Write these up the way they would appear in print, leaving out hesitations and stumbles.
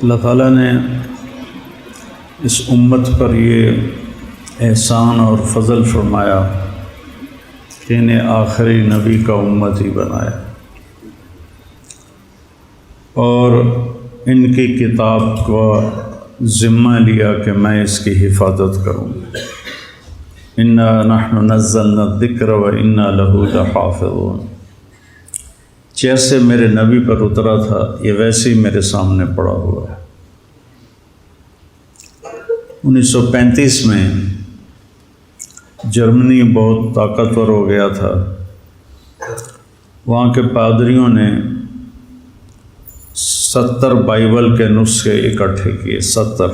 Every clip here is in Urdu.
اللہ تعالیٰ نے اس امت پر یہ احسان اور فضل فرمایا کہ انہیں آخری نبی کا امت ہی بنایا اور ان کی کتاب کو ذمہ لیا کہ میں اس کی حفاظت کروں۔ انا نحن نزلنا الذکر و انا لہ لحافظون۔ جیسے میرے نبی پر اترا تھا یہ ویسے ہی میرے سامنے پڑا ہوا ہے۔ 1935 میں جرمنی بہت طاقتور ہو گیا تھا۔ وہاں کے پادریوں نے 70 بائبل کے نسخے اکٹھے کیے، 70۔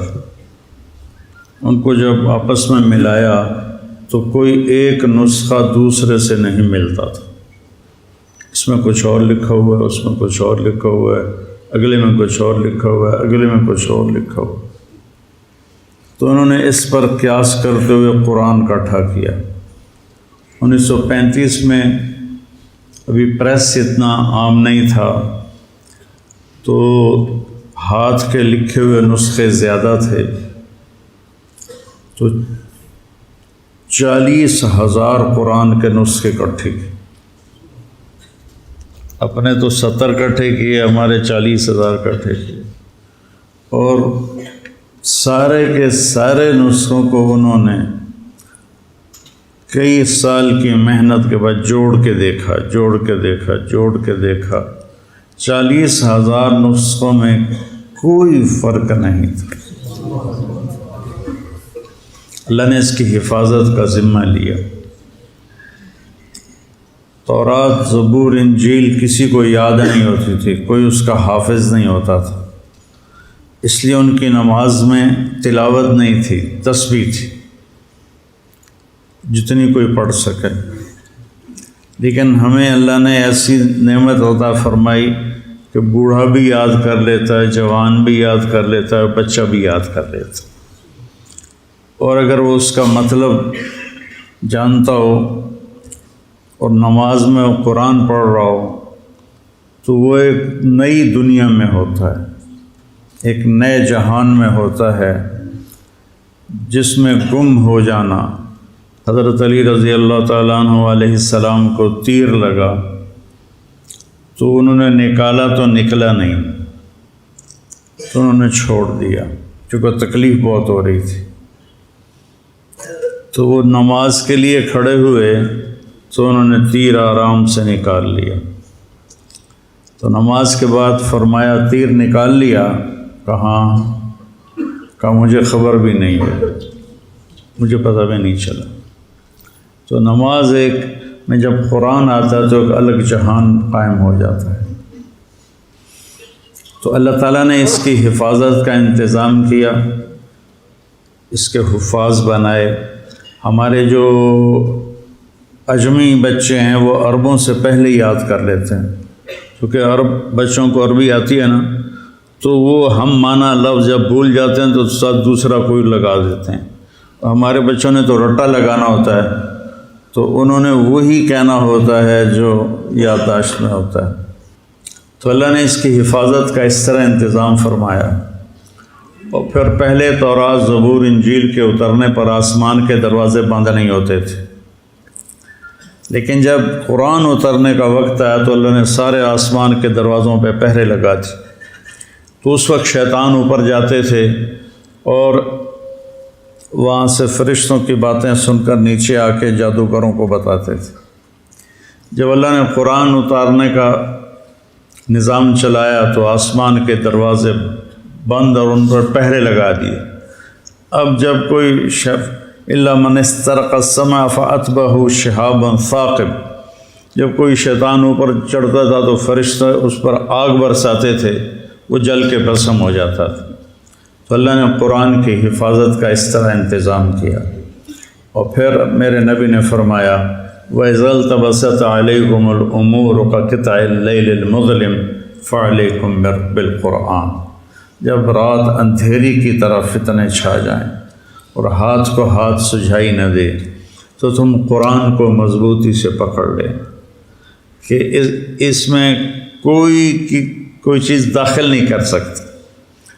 ان کو جب آپس میں ملایا تو کوئی ایک نسخہ دوسرے سے نہیں ملتا تھا۔ اس میں کچھ اور لکھا ہوا ہے، اس میں کچھ اور لکھا ہوا ہے، اگلے میں کچھ اور لکھا ہوا ہے، اگلے میں کچھ اور لکھا ہوا ہے۔ تو انہوں نے اس پر قیاس کرتے ہوئے قرآن اکٹھا کیا۔ 1935 میں ابھی پریس اتنا عام نہیں تھا تو ہاتھ کے لکھے ہوئے نسخے زیادہ تھے، تو 40,000 قرآن کے نسخے اکٹھے کیے۔ اپنے تو 70 اکٹھے کیے، ہمارے 40,000 اکٹھے کیے، اور سارے کے سارے نسخوں کو انہوں نے کئی سال کی محنت کے بعد جوڑ کے دیکھا، جوڑ کے دیکھا۔ 40,000 نسخوں میں کوئی فرق نہیں تھا۔ اللہ نے اس کی حفاظت کا ذمہ لیا۔ تورات، زبور، انجیل کسی کو یاد نہیں ہوتی تھی، کوئی اس کا حافظ نہیں ہوتا تھا، اس لیے ان کی نماز میں تلاوت نہیں تھی، تسبیح تھی جتنی کوئی پڑھ سکے۔ لیکن ہمیں اللہ نے ایسی نعمت عطا فرمائی کہ بوڑھا بھی یاد کر لیتا ہے، جوان بھی یاد کر لیتا ہے، بچہ بھی یاد کر لیتا ہے، اور اگر وہ اس کا مطلب جانتا ہو اور نماز میں وہ قرآن پڑھ رہا ہو تو وہ ایک نئی دنیا میں ہوتا ہے، ایک نئے جہان میں ہوتا ہے جس میں گم ہو جانا۔ حضرت علی رضی اللہ تعالیٰ عنہ علیہ السلام کو تیر لگا تو انہوں نے نکالا تو نکلا نہیں، تو انہوں نے چھوڑ دیا کیونکہ تکلیف بہت ہو رہی تھی۔ تو وہ نماز کے لیے کھڑے ہوئے تو انہوں نے تیر آرام سے نکال لیا۔ تو نماز کے بعد فرمایا تیر نکال لیا؟ کہا مجھے خبر بھی نہیں ہے، مجھے پتہ بھی نہیں چلا۔ تو نماز ایک میں جب قرآن آتا ہے تو ایک الگ جہان قائم ہو جاتا ہے۔ تو اللہ تعالیٰ نے اس کی حفاظت کا انتظام کیا، اس کے حفاظ بنائے۔ ہمارے جو اجمی بچے ہیں وہ عربوں سے پہلے یاد کر لیتے ہیں، کیونکہ عرب بچوں کو عربی آتی ہے نا، تو وہ ہم مانا لفظ جب بھول جاتے ہیں تو ساتھ دوسرا کوئی لگا دیتے ہیں۔ ہمارے بچوں نے تو رٹا لگانا ہوتا ہے، تو انہوں نے وہی کہنا ہوتا ہے جو یادداشت میں ہوتا ہے۔ تو اللہ نے اس کی حفاظت کا اس طرح انتظام فرمایا۔ اور پھر پہلے تورات، زبور، انجیل کے اترنے پر آسمان کے دروازے بند نہیں ہوتے تھے، لیکن جب قرآن اترنے کا وقت آیا تو اللہ نے سارے آسمان کے دروازوں پہ پہرے لگا دی۔ تو اس وقت شیطان اوپر جاتے تھے اور وہاں سے فرشتوں کی باتیں سن کر نیچے آ کے جادوگروں کو بتاتے تھے۔ جب اللہ نے قرآن اتارنے کا نظام چلایا تو آسمان کے دروازے بند اور ان پر پہرے لگا دیے۔ اب جب کوئی الا من استرق السمع فاتبعه شهاب ثاقب، جب کوئی شیطان اوپر چڑھتا تھا تو فرشتے اس پر آگ برساتے تھے، وہ جل کے بھسم ہو جاتا تھا۔ تو اللہ نے قرآن کی حفاظت کا اس طرح انتظام کیا۔ اور پھر میرے نبی نے فرمایا وَإِذَا الْتَبَسَتْ عَلَيْكُمُ الْأُمُورُ كَقِطْعِ اللَّيْلِ الْمُظْلِمِ فَعَلَيْكُمْ بِالْقُرْآنِ۔ جب رات اندھیری کی طرف فتنے چھا جائیں اور ہاتھ کو ہاتھ سجھائی نہ دے تو تم قرآن کو مضبوطی سے پکڑ لیں کہ اس میں کوئی چیز داخل نہیں کر سکتی،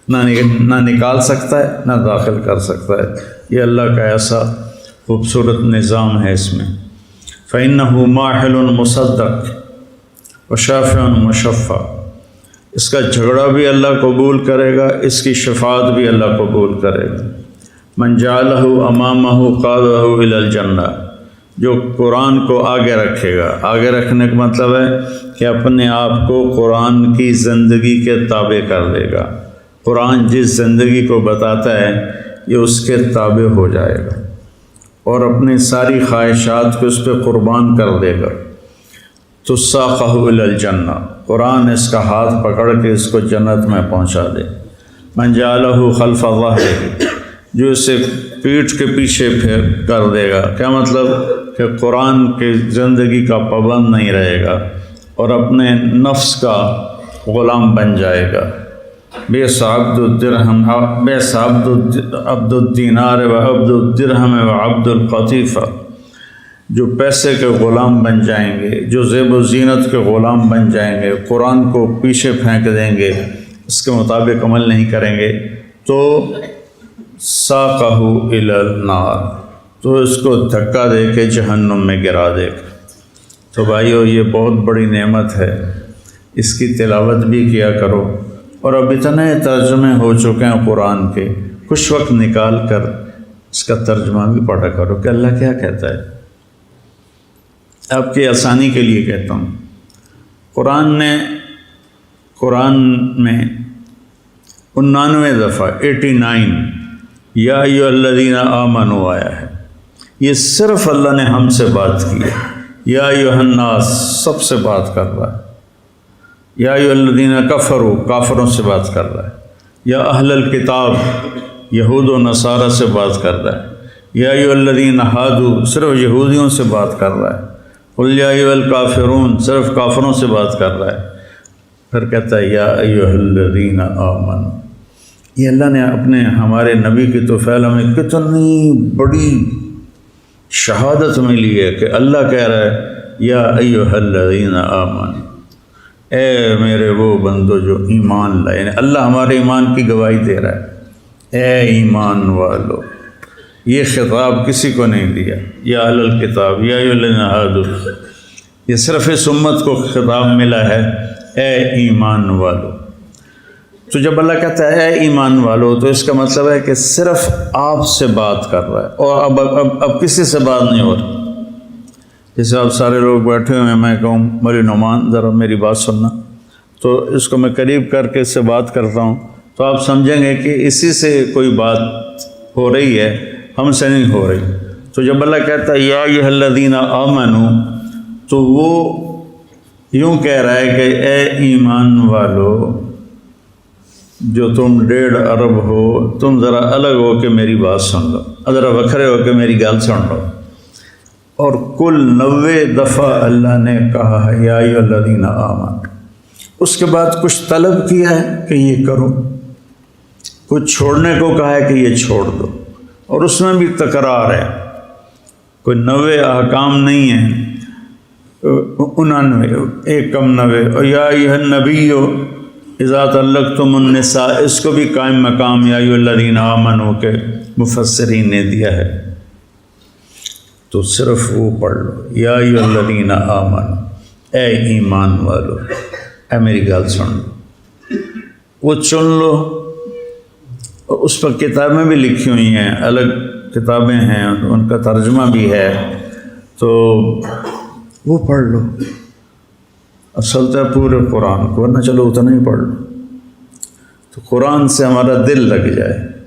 نہ نکال سکتا ہے نہ داخل کر سکتا ہے۔ یہ اللہ کا ایسا خوبصورت نظام ہے اس میں۔ فَإِنَّهُ مَاحِلٌ مُصَدَّقٌ وَشَافِعٌ مُشَفَّعٌ، اس کا جھگڑا بھی اللہ قبول کرے گا، اس کی شفاعت بھی اللہ قبول کرے گا۔ مَنْ جَعَلَهُ أَمَامَهُ قَادَهُ إِلَى الْجَنَّةِ، جو قرآن کو آگے رکھے گا۔ آگے رکھنے کا مطلب ہے کہ اپنے آپ کو قرآن کی زندگی کے تابع کر دے گا۔ قرآن جس زندگی کو بتاتا ہے یہ اس کے تابع ہو جائے گا اور اپنی ساری خواہشات کو اس پہ قربان کر دے گا۔ تو ساقہ الی الجنہ، قرآن اس کا ہاتھ پکڑ کے اس کو جنت میں پہنچا دے۔ من جعلہ خلف ظہرہ، جو اسے پیٹھ کے پیچھے پھر کر دے گا۔ کیا مطلب کہ قرآن کی زندگی کا پابند نہیں رہے گا اور اپنے نفس کا غلام بن جائے گا۔ بئس عبد الدرہم، بئس عبد الدینار و عبد الدرہم و عبد القطیفہ، جو پیسے کے غلام بن جائیں گے، جو زیب و زینت کے غلام بن جائیں گے، قرآن کو پیچھے پھینک دیں گے، اس کے مطابق عمل نہیں کریں گے، تو ساقہ الی النار، تو اس کو دھکا دے کے جہنم میں گرا دے گا۔ تو بھائیو، یہ بہت بڑی نعمت ہے، اس کی تلاوت بھی کیا کرو۔ اور اب اتنے ترجمے ہو چکے ہیں قرآن کے، کچھ وقت نکال کر اس کا ترجمہ بھی پڑھا کرو کہ اللہ کیا کہتا ہے۔ آپ کی آسانی کے لیے کہتا ہوں، قرآن میں 99 دفعہ 89 یا ایھا الذین آمنوا آیا ہے۔ یہ صرف اللہ نے ہم سے بات کی ہے۔ یا ایھا الناس سب سے بات کر رہا ہے۔ یا ایھا الذین کفروا کافروں سے بات کر رہا ہے۔ یا اہل الکتاب یہود و نصارہ سے بات کر رہا ہے۔ یا ایھا الذین ہادوا صرف یہودیوں سے بات کر رہا ہے۔ قل یا ایھا الکافرون صرف کافروں سے بات کر رہا ہے۔ پھر کہتا ہے یا ایھا الذین آمنوا۔ یہ اللہ نے اپنے ہمارے نبی کی توفیل ہمیں کتنی بڑی شہادت ملی ہے کہ اللہ کہہ رہا ہے یا ایھا الذین آمنوا، اے میرے وہ بندو جو ایمان لائے، یعنی اللہ ہمارے ایمان کی گواہی دے رہا ہے، اے ایمان والو۔ یہ خطاب کسی کو نہیں دیا، یا اہل الکتاب یا ایھا الذین ہادوا، یہ صرف اس امت کو خطاب ملا ہے، اے ایمان والو۔ تو جب اللہ کہتا ہے اے ایمان والو، تو اس کا مطلب ہے کہ صرف آپ سے بات کر رہا ہے، اور اب کسی سے بات نہیں ہو رہی۔ جیسے آپ سارے لوگ بیٹھے ہوئے ہیں، میں کہوں مولی نعمان ذرا میری بات سننا، تو اس کو میں قریب کر کے اس سے بات کرتا ہوں، تو آپ سمجھیں گے کہ اسی سے کوئی بات ہو رہی ہے، ہم سے نہیں ہو رہی۔ تو جب اللہ کہتا ہے یا ایھا الذین آمنوا، تو وہ یوں کہہ رہا ہے کہ اے ایمان والو، جو تم 1.5 ارب ہو، تم ذرا الگ ہو کے میری بات سن لو، ذرا وکھرے ہو کے میری گل سن لو۔ اور کل 90 دفعہ اللہ نے کہا ہے یا ایھا الذین آمنوا، اس کے بعد کچھ طلب کیا ہے کہ یہ کرو، کچھ چھوڑنے کو کہا ہے کہ یہ چھوڑ دو، اور اس میں بھی تکرار ہے، کوئی 90 احکام نہیں ہیں، 99 ایک کم 90۔ اور یا ایھا النبی اذا طلقتم النساء، اس کو بھی قائم مقام یا ایھا الذین آمنوا کے مفسرین نے دیا ہے۔ تو صرف وہ پڑھ لو، یا ایھا الذین آمنوا، اے ایمان والو، اے میری گل سن لو، وہ چن لو۔ اس پر کتابیں بھی لکھی ہوئی ہیں، الگ کتابیں ہیں، ان کا ترجمہ بھی ہے، تو وہ پڑھ لو۔ اصل تو پورے قرآن کو، ورنہ چلو اتنا ہی پڑھ لو، تو قرآن سے ہمارا دل لگ جائے۔